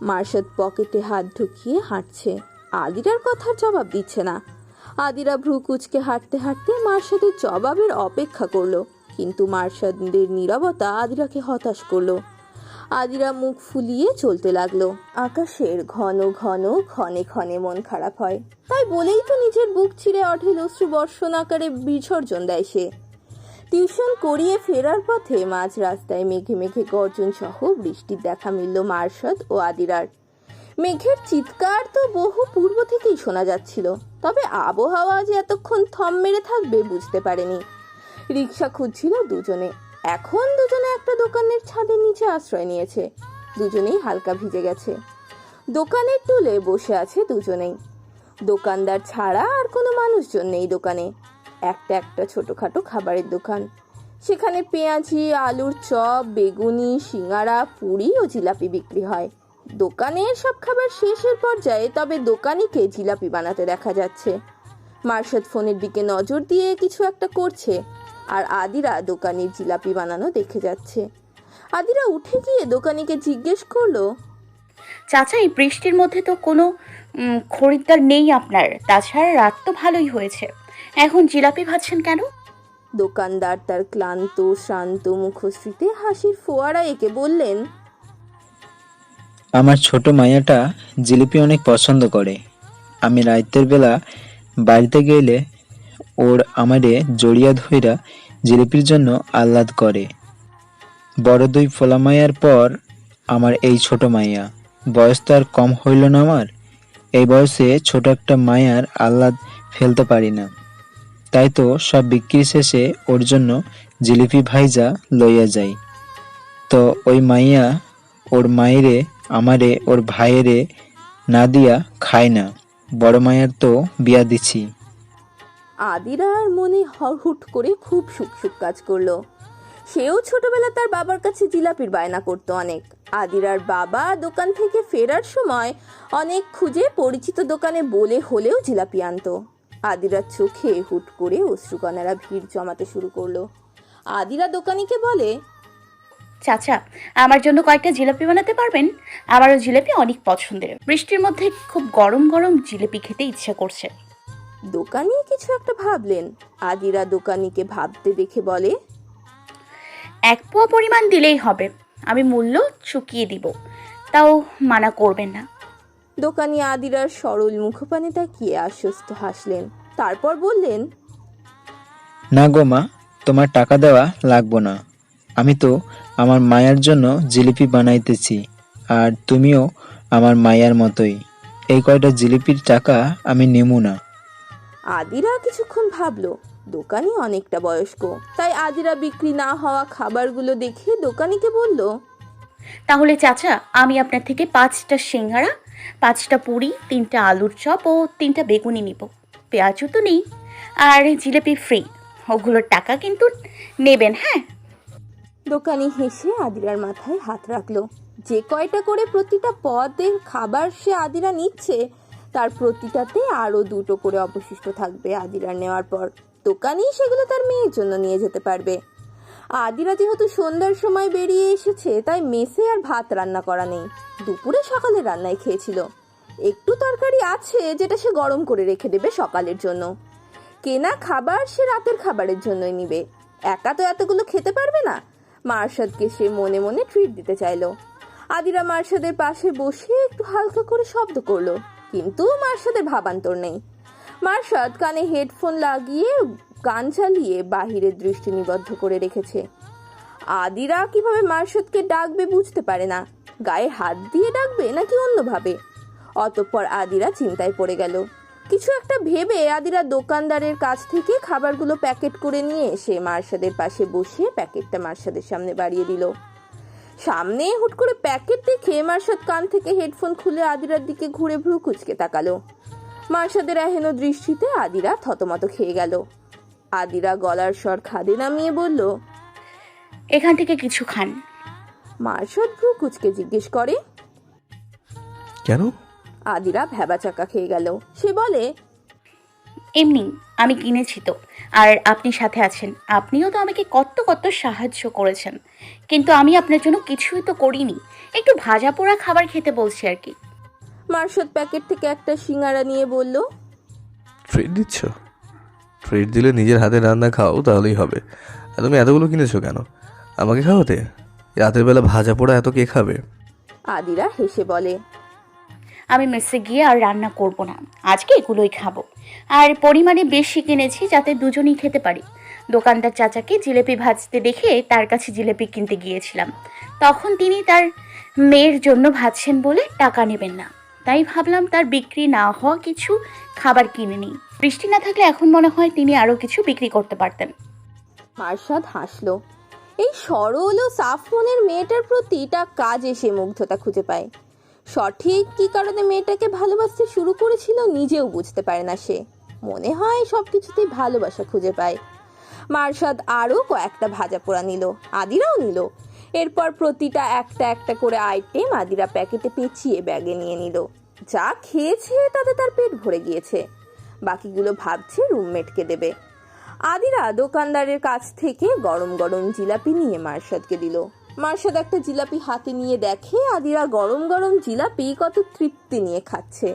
মার্শাদ পকেটে হাত ঢুকিয়ে হাঁটছে। আদিরার কথার জবাব দিচ্ছে না। আদিরা ভ্রু কুচকে হাঁটতে হাঁটতে মার্শাদের জবাবের অপেক্ষা করলো, কিন্তু মার্শাদের নীরবতা আদিরাকে হতাশ করলো। আদিরা মুখ ফুলিয়ে চলতে লাগলো। আকাশের ঘন ঘন ক্ষণে ক্ষণে মন খারাপ হয়, তাই বলেই তো নিজের বুক চিরে অঢেল অশ্রু বর্ষণ আকারে বিসর্জন দেয় সে। টিউশন করিয়ে ফেরার পথে মাঝ রাস্তায় মেঘে মেঘে গর্জন সহ বৃষ্টির দেখা মিলল মার্শাদ ও আদিরার। মেঘের চিৎকার তো বহু পূর্ব থেকেই শোনা যাচ্ছিল, তবে আবহাওয়া যে এতক্ষণ থম মেরে থাকবে বুঝতে পারেনি। রিক্সা খুঁজছিল দুজনে। এখন দুজনে একটা দোকানের ছাদের নিচে আশ্রয় নিয়েছে। দুজনেই হালকা ভিজে গেছে। দোকানের টুলে বসে আছে দুজনেই। দোকানদার ছাড়া আর কোনো মানুষজন নেই দোকানে। একটা ছোটখাটো খাবারের দোকান। সেখানে পেঁয়াজি, আলুর চপ, বেগুনি, সিঙ্গারা, পুরি ও জিলাপি বিক্রি হয়। দোকানের সব খাবার শেষের পর্যায়ে, তবে দোকানিকে জিলাপি বানাতে দেখা যাচ্ছে। মার্শাদ ফোনের দিকে নজর দিয়ে কিছু একটা করছে, আর আদিরা দোকানির জিলাপি বানানো দেখে যাচ্ছে। আদিরা উঠে গিয়ে দোকানিকে জিজ্ঞেস করলো, চাচা, এই বৃষ্টির মধ্যে তো কোনো খরিদ্দার নেই আপনার, তাছাড়া রাত তো ভালোই হয়েছে, এখন জিলাপি ভাজছেন কেন? দোকানদার তার ক্লান্ত শ্রান্ত মুখশ্রীতে হাসির ফোয়ারা এঁকে বললেন, আমার ছোট মাইয়াটা জিলিপি অনেক পছন্দ করে। আমি রাইতের বেলা বাড়িতে গেলে ওর আমারে জড়িয়া ধইরা জিলিপির জন্য আহ্লাদ করে। বড় দুই ফোলা মাইয়ার পর আমার এই ছোট মাইয়া। বয়স তো আর কম হইল না আমার। এই বয়সে ছোট একটা মায়ার আহ্লাদ ফেলতে পারি না। তাই তো সব বিক্রি শেষে ওর জন্য জিলিপি ভাইজা লইয়া যাই। তো ওই মাইয়া ওর মায়েরে আমারে ওর ভাইয়েরে না দিয়া খায় না। বড় মায়ার তো বিয়া দিছি। আদিরার মনে হুট করে খুব সুখ সুখ কাজ করলো। সেও ছোটবেলা তার বাবার কাছে জিলাপির বায়না করতো অনেক। আদিরার বাবা দোকান থেকে ফেরার সময় অনেক খুঁজে পরিচিত দোকানে বলে হলেও জিলাপি আনতো। আদিরার চোখে হুট করে অশ্রুকণারা ভিড় জমাতে শুরু করলো। আদিরা দোকানিকে বলে, চাচা, আমার জন্য কয়েকটা জিলাপি বানাতে পারবেন? আমারও জিলাপি অনেক পছন্দের। বৃষ্টির মধ্যে খুব গরম গরম জিলাপি খেতে ইচ্ছা করছে। দোকানি কিছু একটা ভাবলেন। আদিরা দোকানিকে ভাবতে দেখে বলে, 1 পোয়া পরিমাণ দিলেই হবে, আমি মূল্য চুকিয়ে দিব, তাও মানা করবেন না। দোকানি আদিরার সরল মুখপানে তাকিয়ে আশ্বস্ত হাসলেন। তারপর বললেন, না গো মা, তোমার টাকা দেওয়া লাগবো না। আমি তো আমার মায়ার জন্য জিলিপি বানাইতেছি, আর তুমিও আমার মায়ার মতোই। এই কয়টা জিলিপির টাকা আমি নেবো না। আদিরা কিছুক্ষণ ভাবলো। দোকানি অনেকটা বয়স্ক, তাই আদিরা বিক্রি না হওয়া খাবারগুলো দেখে দোকানিকে বলল, তাহলে চাচা, আমি আপনার থেকে 5টা সিঙ্গারা, 5টা পুরি, 3টা আলুর চপ ও 3টা বেগুনি নিব। পেঁয়াজও তো নেই, আর জিলাপি ফ্রি। ওগুলোর টাকা কিন্তু নেবেন, হ্যাঁ? দোকানি হেসে আদিরার মাথায় হাত রাখলো। যে কয়টা করে প্রতিটা পদের খাবার সে আদিরা নিচ্ছে, তার প্রতিটাতে আরো 2টো করে অবশিষ্ট থাকবে আদিরার নেওয়ার পর। দোকানি সেগুলো তার মেয়ের জন্য নিয়ে যেতে পারবে। আদিরা যেহেতু সন্ধ্যার সময় বেরিয়ে এসেছে, তাই মেসে আর ভাত রান্না করা নেই। দুপুরে সকালে রান্নায় খেয়েছিল। একটু তরকারি আছে, যেটা সে গরম করে রেখে দেবে সকালের জন্য। কেনা খাবার সে রাতের খাবারের জন্যই নিবে। একা তো এতগুলো খেতে পারবে না। মার্শাদকে সে মনে মনে ট্রিট দিতে চাইলো। আদিরা মার্শাদের পাশে বসে একটু হালকা করে শব্দ করলো, কিন্তু মার্শাদের ভাবান্তর নেই। মার্শাদ কানে হেডফোন লাগিয়ে গান চালিয়ে বাহিরের দৃষ্টি নিবদ্ধ করে রেখেছে। আদিরা কিভাবে মার্শাদকে ডাকবে বুঝতে পারে না। গায়ে হাত দিয়ে ডাকবে নাকি অন্যভাবে। অতঃপর আদিরা চিন্তায় পড়ে গেল। কিছু একটা ভেবে আদিরা দোকানদারের কাছ থেকে খাবারগুলো প্যাকেট করে নিয়ে এসে মার্শাদের পাশে বসে প্যাকেটটা মার্শাদের সামনে বাড়িয়ে দিল। সামনে হুট করে প্যাকেট দেখে মার্শাদ কান থেকে হেডফোন খুলে আদিরার দিকে ঘুরে ভ্রু কুচকে তাকালো। মার্শাদের এহেন দৃষ্টিতে আদিরা থতমত খেয়ে গেল। আদিরা গলার স্বর খাদে নামিয়ে বলল, এখান থেকে কিছু খান। মার্শাদ ভ্রু কুচকে জিজ্ঞেস করে, কেন? আদিরা ভ্যাবাচাকা খেয়ে গেল। সে বলে, এমনি, আমি কিনেছি তো, আর আপনি সাথে আছেন, আপনিও তো আমাকে কত কত সাহায্য করেছেন, কিন্তু আমি আপনার জন্য কিছুই তো করিনি। একটু ভাজা পোড়া খাবার খেতে বলছি আর কি। মার্শাদ প্যাকেট থেকে একটা সিঙ্গারা নিয়ে বলল, ট্রিট দিচ্ছ? ট্রিট দিলে নিজের হাতে রান্না খাও, তাহলেই হবে। আর তুমি এতগুলো কিনেছো কেন? আমাকে খাওয়াতে? রাতের বেলা ভাজা পোড়া এত কে খাবে? আদিরা হেসে বলে, আমি মেসে গিয়ে আর রান্না করব না, আজকে এগুলোই খাবো। আর পরিমাণে বেশি কিনেছি যাতে দুজনেই খেতে পারি। দোকানদার চাচাকে জিলেপি ভাজতে দেখে তার কাছে জিলেপি কিনতে গিয়েছিলাম, তখন তিনি তার মেয়ের জন্য ভাজছেন বলে টাকা নেবেন না, তাই ভাবলাম তার বিক্রি না হওয়া কিছু খাবার কিনে নিই। বৃষ্টি না থাকলে এখন মনে হয় তিনি আরও কিছু বিক্রি করতে পারতেন। মার্শাদ হাসলো। এই সরল ও সাফ মনের মেয়েটার প্রতিটা কাজে সে মুগ্ধতা খুঁজে পায়। সঠিক কী কারণে মেয়েটাকে ভালোবাসতে শুরু করেছিল নিজেও বুঝতে পারে না সে। মনে হয় সব কিছুতেই ভালোবাসা খুঁজে পায়। মার্শাদ আরও কয়েকটা ভাজা পোড়া নিল, আদিরাও নিল। এরপর প্রতিটা একটা একটা করে আইটেম আদিরা প্যাকেটে পেঁচিয়ে ব্যাগে নিয়ে নিল। যা খেয়েছে তাতে তার পেট ভরে গিয়েছে, বাকিগুলো ভাবছে রুমমেটকে দেবে। আদিরা দোকানদারের কাছ থেকে গরম গরম জিলাপি নিয়ে মার্শাদকে দিল। মার্শাদ একটা জিলাপি হাতে নিয়ে দেখে আদিরা গরম গরম জিলাপি কত তৃপ্তি নিয়ে খাচ্ছে।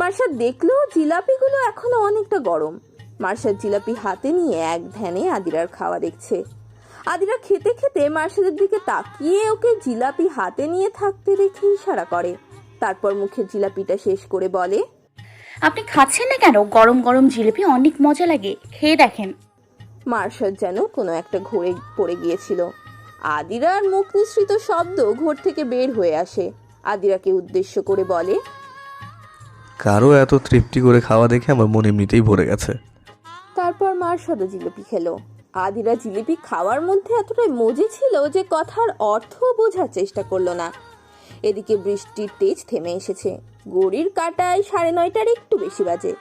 মার্শাদ দেখলো জিলাপিগুলো এখনো অনেকটা গরম। মার্শাদ জিলাপি হাতে নিয়ে এক ধ্যানে আদিরার খাওয়া দেখছে। আদিরা খেতে খেতে মার্শাদের দিকে তাকিয়ে ওকে জিলাপি হাতে নিয়ে থাকতে দেখে ইশারা করে। তারপর মুখের জিলাপিটা শেষ করে বলে, আপনি খাচ্ছেন না কেন? গরম গরম জিলিপি অনেক মজা লাগে, খেয়ে দেখেন। মার্শাদ যেন কোনো একটা ঘোরে পড়ে গিয়েছিল। আদিরার মুখ নিঃসৃত শব্দ ঘোর থেকে বের হয়ে আসে। আদিরাকে উদ্দেশ্য করে বলে, কারো এত তৃপ্তি করে খাওয়া দেখে আমার মন এমনিতেই ভরে গেছে। তারপর মার্শাদও জিলিপি খেলো। আদিরা জিলিপি খাওয়ার মধ্যে এতটাই মজে ছিল যে কথার অর্থ বোঝার চেষ্টা করলো না। এদিকে বৃষ্টির তেজ থেমে এসেছে। ঘড়ির কাঁটায় 9:30টার একটু বেশি বাজে।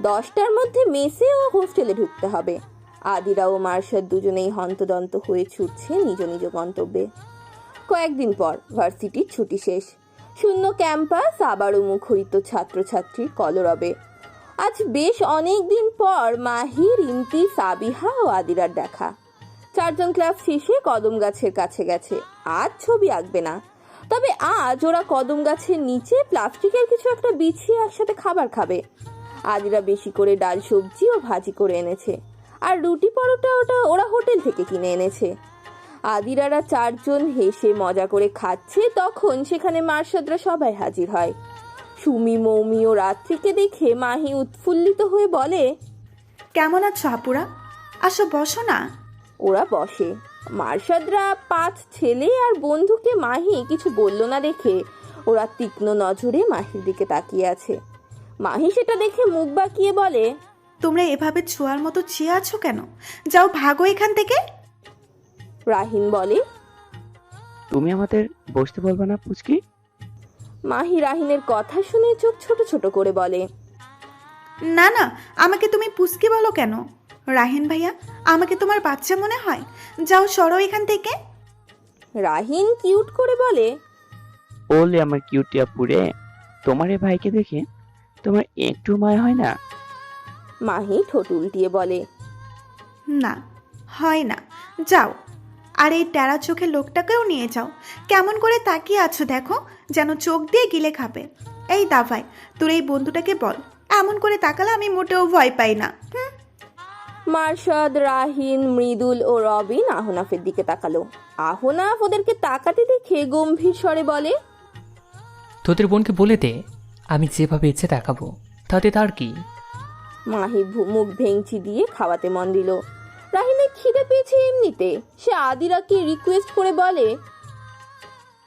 10টার মধ্যে মেসে ও হোস্টেলে ঢুকতে হবে। আদিরা ও মার্শাদ দুজনেই হন্তদন্ত হয়ে ছুটছে নিজ নিজ গন্তব্যে। কয়েকদিন পর ভার্সিটির ছুটি শেষ। শূন্য ক্যাম্পাস আবারও মুখরিত ছাত্রছাত্রীর কলরবে। আজ বেশ অনেক দিন পর মাহির, ইন্তি, সাবিহা ও আদিরার দেখা। 4জন ক্লাস শেষে কদম গাছের কাছে গেছে। আজ ছবি আঁকবে না, তবে আজ ওরা কদম গাছের নিচে প্লাস্টিকের কিছু একটা বিছিয়ে একসাথে খাবার খাবে। আদিরা বেশি করে ডাল, সবজি ও ভাজি করে এনেছে, আর রুটি পরোটা ওরা হোটেল থেকে কিনে এনেছে। আদিরারা 4জন হেসে মজা করে খাচ্ছে, তখন সেখানে মার্শাদরা সবাই হাজির হয়। সুমি, মৌমি ও রাত্রিকে দেখে মাহি উৎফুল্লিত হয়ে বলে, কেমন আছো আপুরা? আসো বসো না। ওরা বসে। মার্শাদরা 5 ছেলে আর বন্ধুকে মাহি কিছু বলল না দেখে ওরা তীক্ষ্ণ নজরে মাহির দিকে তাকিয়ে আছে। মাহি সেটা দেখে মুখ বাঁকিয়ে বলে, তোমরা এভাবে ছোঁয়ার মতো চেয়ে আছো কেন? যাও ভাগো এখান থেকে। রাহিন বলে, তুমি আমাদের বসতে বলবে না পুচকি? মাহি রাহিনের কথা শুনে চোখ ছোট ছোট করে বলে, না না, আমাকে তুমি পুস্কি বলো কেন? রাহিন ভাইয়া, আমাকে তোমার বাচ্চা মনে হয়? যাও সরো এখান থেকে। রাহিন কিউট করে বলে, ওলে আমার কিউটিয়া পুরে, তোমার এই ভাইকে দেখে তোমার একটু মায়া হয় না? মাহি ঠোঁট উল্টিয়ে বলে, না, হয় না। যাও। আর এই টেরা চোখে লোকটাকেও নিয়ে যাও। কেমন করে তাকিয়ে আছো দেখো, যেন চোখ দিয়ে গিলে খাবে। এই দাভাই, তোর এই বন্ধুটাকে বল, এমন করে তাকালে আমি মোটেও ভয় পাই না। মার্শাদ, রাহিন, মৃদুল ও রবিন আহনাফের দিকে তাকালো। আহনাফ ওদেরকে তাকাতে দেখে গম্ভীর স্বরে বলে, তোদের বোনকে বলে দে আমি যেভাবে ইচ্ছে তাকাবো, তাতে তার কি? মাহি মুখ ভেঙচি দিয়ে খাওয়াতে মন দিল। রাহিনের খিদে পেয়েছে এমনিতে। সে আদিরাকে রিকোয়েস্ট করে বলে,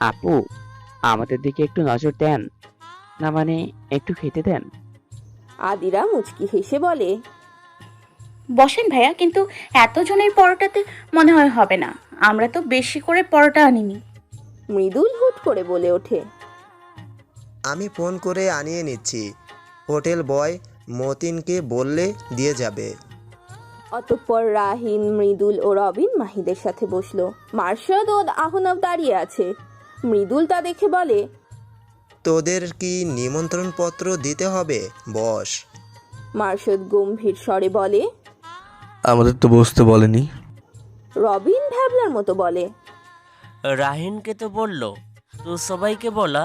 আপু, আমাদের দিকে একটু নজর দেন না, মানে একটু খেতে দেন। আদিরা মুচকি হেসে বলে, বসেন ভাইয়া, কিন্তু এতজনের পরোটাতে মনে হয় হবে না, আমরা তো বেশি করে পরোটা আনিনি। মৃদুল হুট করে বলে ওঠে, আমি ফোন করে আনিয়ে নিচ্ছি। হোটেল বয় মতিনকে বললে দিয়ে যাবে। অতঃপর রাহিন, মৃদুল ও রবিন মাহিদের সাথে বসলো। মার্শাদ ও আহনাফ দাঁড়িয়ে আছে। মৃদুল তা দেখে বলে, তোদের কি নিমন্ত্রণ পত্র দিতে হবে? বস। মার্শাদ গম্ভীর স্বরে বলে, আমাদের তো বসতে বলেনি। রবিন ভ্যাবলার মতো বলে। রাহিনকে তো বললো, তো সবাইকে বলা।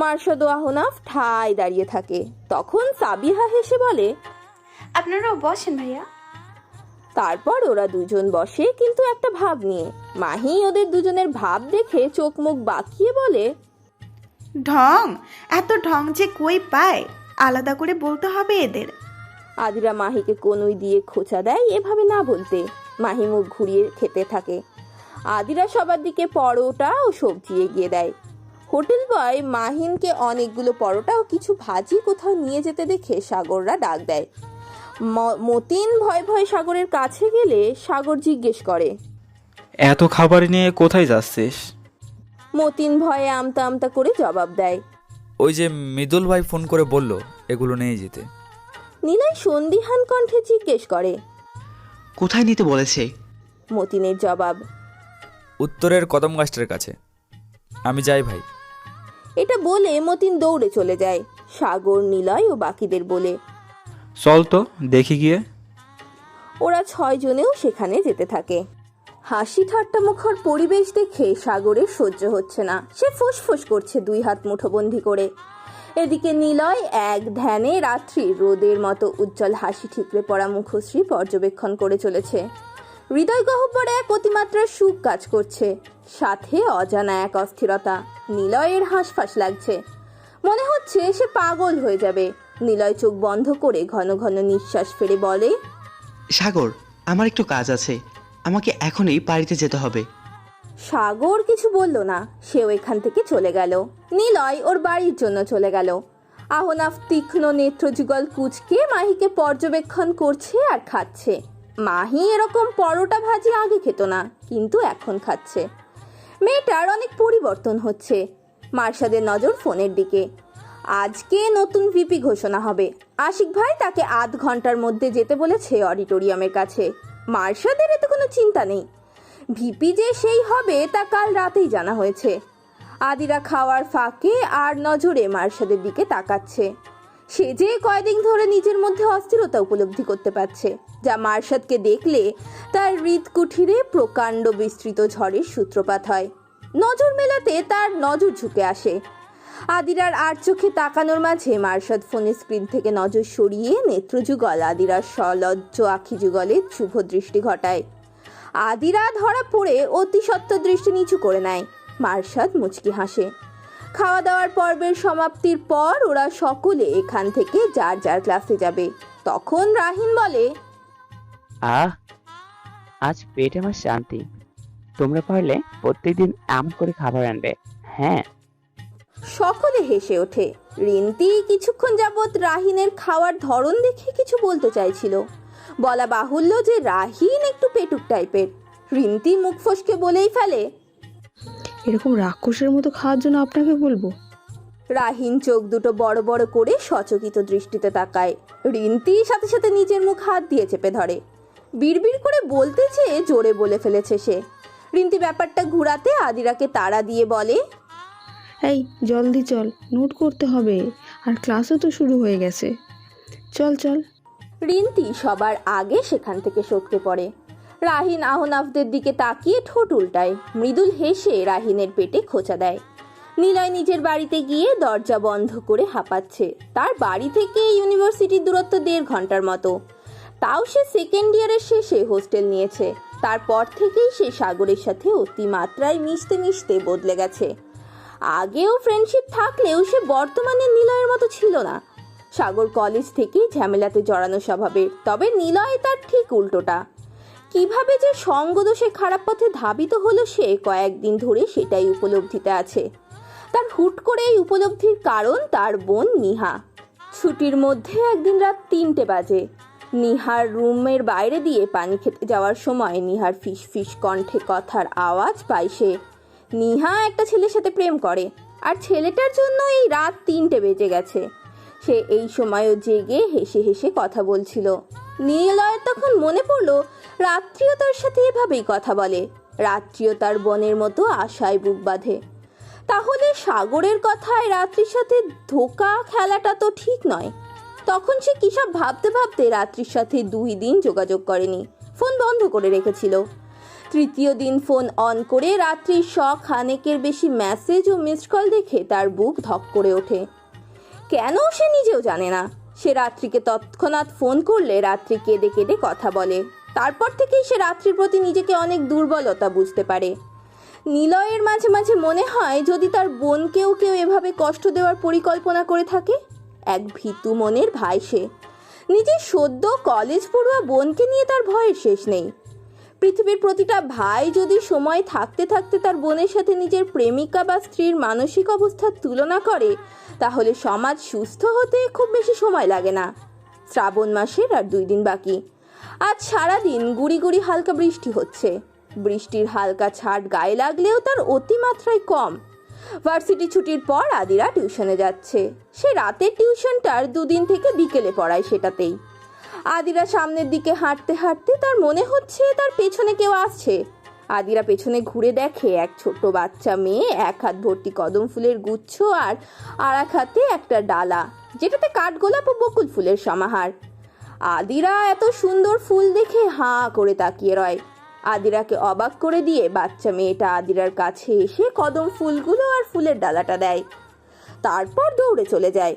মার্শাদ ও আহনাফ ঠায় দাঁড়িয়ে থাকে। তখন সাবিহা হেসে বলে, আপনারাও বসেন ভাইয়া। তারপর ওরা দুজন বসে, কিন্তু একটা ভাব নিয়ে। মাহি ওদের দুজনের ভাব দেখে চোখ মুখ বাঁকিয়ে বলে, ঢং, এত ঢং যে কই পায়, আলাদা করে বলতে হবে এদের। আদিরা মাহিকে কনুই দিয়ে খোঁচা দেয় এভাবে না বলতে। মাহি মুখ ঘুরিয়ে খেতে থাকে। আদিরা সবার দিকে পরোটা ও সবজি এগিয়ে দেয়। হোটেল বয় মাহিনকে অনেকগুলো পরোটা ও কিছু ভাজি কোথাও নিয়ে যেতে দেখে সাগররা ডাক দেয়। মতিন ভয় ভয় সাগরের কাছে গেলে সাগর জিজ্ঞেস করে, এত খাবার নিয়ে কোথায় যাচ্ছিস? মতিন ভয়ে আমতা আমতা করে জবাব দেয়, ওই যে মৃদুল ভাই ফোন করে বলল এগুলো নিয়ে যেতে। নিলয় সন্দিহান কণ্ঠে জিজ্ঞেস করে, কোথায় নিতে বলেছে? মতিনের জবাব, উত্তরের কদম গাছটার কাছে। আমি যাই ভাই। এটা বলে মতিন দৌড়ে চলে যায়। সাগর, নিলয় ও বাকিদের বলে, চল তো দেখি গিয়ে। ওরা 6 জনেও সেখানে যেতে থাকে। হাসি ঠাট্টা মুখর পরিবেশ দেখে সাগরের সহ্য হচ্ছে না। সে ফুসফুস করছে 2 হাত মুঠোবন্দি করে। এদিকে নিলয় এক ধ্যানে রাত্রির রোদের মতো উজ্জ্বল হাসি ঠিকরে পড়া মুখশ্রী পর্যবেক্ষণ করে চলেছে। হৃদয় গহ্বরে এক অতিমাত্রার সুখ কাজ করছে, সাথে অজানা এক অস্থিরতা। নিলয়ের হাঁসফাঁস লাগছে, মনে হচ্ছে সে পাগল হয়ে যাবে। নিলয় চোখ বন্ধ করে ঘন ঘন নিঃশ্বাস ফেলে বলে, সাগর, আমার একটু কাজ আছে, আমাকে এখনই বাড়িতে যেতে হবে। সাগর কিছু বলল না, সেও এখান থেকে চলে গেল। নিলয় ওর বাড়ির জন্য চলে গেল। আহনাফ তীক্ষ্ণ নেত্রযুগল কুচকে মাহিকে পর্যবেক্ষণ করছে আর খাচ্ছে। মাহি এরকম পরোটা ভাজি আগে খেত না, কিন্তু এখন খাচ্ছে। মেয়েটার অনেক পরিবর্তন হচ্ছে। মার্শাদের নজর ফোনের দিকে। আজকে নতুন ভিপি ঘোষণা হবে। আশিক ভাই তাকে আধ ঘন্টার মধ্যে যেতে বলেছে অডিটোরিয়ামের কাছে। মার্শাদের এতে কোনো চিন্তা নেই, ভিপি যে সেই হবে তা কাল রাতেই জানা হয়েছে। আদিরা খাওয়ার ফাঁকে আর নজরে মার্শাদের দিকে তাকাচ্ছে। সে যে কয়দিন ধরে নিজের মধ্যে অস্থিরতা উপলব্ধি করতে পারছে, যা মার্শাদকে দেখলে তার হৃৎকুঠিরে প্রকাণ্ড বিস্তৃত ঝড়ের সূত্রপাত হয়। নজর মেলাতে তার নজর ঝুঁকে আসে। আদিরার আর চোখে তাকানোর মাঝে মার্শাদ ফোনের স্ক্রিন থেকে নজর সরিয়ে নেত্রযুগল আদিরার সলজ্জ আখি যুগলে শুভ দৃষ্টি ঘটায়। আদিরা ধরা পড়ে অতি সত্ত্বর দৃষ্টি নিচু করে নেয়। মার্শাদ মুচকি হাসে। খাওয়া দাওয়ার পর্বের সমাপ্তির পর ওরা সকলে এখান থেকে যার যার ক্লাসে যাবে। তখন রাহিন বলে, আজ পেট আমার শান্তি। তোমরা পারলে প্রত্যেকদিন এমন করে খাবার আনবে। হ্যাঁ। সকলে হেসে ওঠে। রিন্তি কিছুক্ষণ যাবৎ রাহিনের খাওয়ার ধরন দেখে কিছু বলতে চাইছিল। বলা বাহুল্য যে রাহিন একটু পেটুক টাইপের। রিন্তি মুখ ফসকে বলেই ফেলে, এরকম রাক্ষসের মতো খাওয়ার জন্য আপনাকে বলবো? রাহিন চোখ দুটো বড় বড় করে সচকিত দৃষ্টিতে তাকায়। রিন্তি সাথে সাথে নিজের মুখ হাত দিয়ে চেপে ধরে। বিড়বিড় করে বলতে চেয়ে জোরে বলে ফেলেছে সে। রিন্তি ব্যাপারটা ঘুরাতে আদিরাকে তাড়া দিয়ে বলে, এই জলদি চল, নোট করতে হবে, আর ক্লাসও তো শুরু হয়ে গেছে, চল চল। রিন্তি সবার আগে সেখান থেকে সটকে পড়ে। রাহিন আহনাফদের দিকে তাকিয়ে ঠোঁট উল্টায়। মৃদুল হেসে রাহিনের পেটে খোঁচা দেয়। নিলয় নিজের বাড়িতে গিয়ে দরজা বন্ধ করে হাঁপাচ্ছে। তার বাড়ি থেকে ইউনিভার্সিটির দূরত্ব 1.5 ঘন্টার মতো। তাও সে সেকেন্ড ইয়ারের শেষে হোস্টেল নিয়েছে। তারপর থেকেই সে সাগরের সাথে অতিমাত্রায় মিশতে মিশতে বদলে গেছে। আগেও ফ্রেন্ডশিপ থাকলেও সে বর্তমানে নিলয়ের মতো ছিল না। সাগর কলেজ থেকেই ঝামেলাতে জড়ানো স্বভাবের, তবে নিলয় তার ঠিক উল্টোটা। কিভাবে যে সঙ্গদোষে খারাপ পথে ধাবিত হলো সে কয়েকদিন ধরে সেটাই উপলব্ধিতে আছে। তার হুট করে এই উপলব্ধির কারণ তার বোন নিহা। ছুটির মধ্যে একদিন রাত 3টে বাজে। নিহার রুমের বাইরে দিয়ে পানি খেতে যাওয়ার সময় নিহার ফিস ফিস কণ্ঠে কথার আওয়াজ পায় সে। নিহা একটা ছেলের সাথে প্রেম করে, আর ছেলেটার জন্য এই রাত 3টে বেজে গেছে। সে এই সময়ও জেগে হেসে হেসে কথা বলছিল। নিলয়ের তখন মনে পড়লো রাত্রিও তার সাথে এভাবেই কথা বলে। রাত্রিও তার বোনের মতো আশায় বুক বাঁধে। তাহলে সাগরের কথায় রাত্রির সাথে ধোকা খেলাটা তো ঠিক নয়। তখন সে কী সব ভাবতে ভাবতে রাত্রির সাথে 2 দিন যোগাযোগ করেনি, ফোন বন্ধ করে রেখেছিল। তৃতীয় দিন ফোন অন করে রাত্রির খানেকের বেশি মেসেজ ও মিসড কল দেখে তার বুক ধক করে ওঠে। কেন সে নিজেও জানে না। সে রাত্রিকে তৎক্ষণাৎ ফোন করলে রাত্রি কেঁদে কেঁদে কথা বলে। তারপর থেকেই সে রাত্রির প্রতি নিজেকে অনেক দুর্বলতা বুঝতে পারে। নিলয়ের মাঝে মাঝে মনে হয় যদি তার বোনকেও কেউ এভাবে কষ্ট দেওয়ার পরিকল্পনা করে থাকে। এক ভীতু মনের ভাই সে। নিজের সদ্য কলেজ পড়ুয়া বোনকে নিয়ে তার ভয়ের শেষ নেই। পৃথিবীর প্রতিটা ভাই যদি সময় থাকতে থাকতে তার বোনের সাথে নিজের প্রেমিকা বা স্ত্রীর মানসিক অবস্থার তুলনা করে, তাহলে সমাজ সুস্থ হতে খুব বেশি সময় লাগে না। শ্রাবণ মাসের আর 2 দিন বাকি। আজ সারাদিন গুড়ি গুড়ি হালকা বৃষ্টি হচ্ছে। বৃষ্টির হালকা ছাট গায়ে লাগলেও তার অতিমাত্রায় কম। ভার্সিটি ছুটির পর আদিরা টিউশনে যাচ্ছে। সে রাতের টিউশনটার 2 দিন থেকে বিকেলে পড়ায় সেটাতেই। আদিরা সামনের দিকে হাঁটতে হাঁটতে তার মনে হচ্ছে তার পেছনে কেউ আসছে। আদিরা পেছনে ঘুরে দেখে এক ছোট্ট বাচ্চা মেয়ে, 1 হাত ভর্তি কদম ফুলের গুচ্ছ আর এক হাতে একটা ডালা, যেটাতে কাঠগোলাপ ও বকুল ফুলের সমাহার। আদিরা এত সুন্দর ফুল দেখে হাঁ করে তাকিয়ে রয়। আদিরাকে অবাক করে দিয়ে বাচ্চা মেয়েটা আদিরার কাছে এসে কদম ফুলগুলো আর ফুলের ডালাটা দেয়, তারপর দৌড়ে চলে যায়।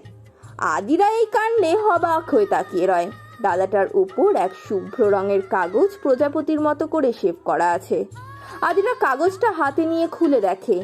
আদিরা এই কাণ্ডে অবাক হয়ে তাকিয়ে রয়। ডালাটার উপর এক শুভ্র রঙের কাগজ প্রজাপতির মতো করে শেপ করা আছে। আদিরা কাগজটা হাতে নিয়ে খুলে দেখে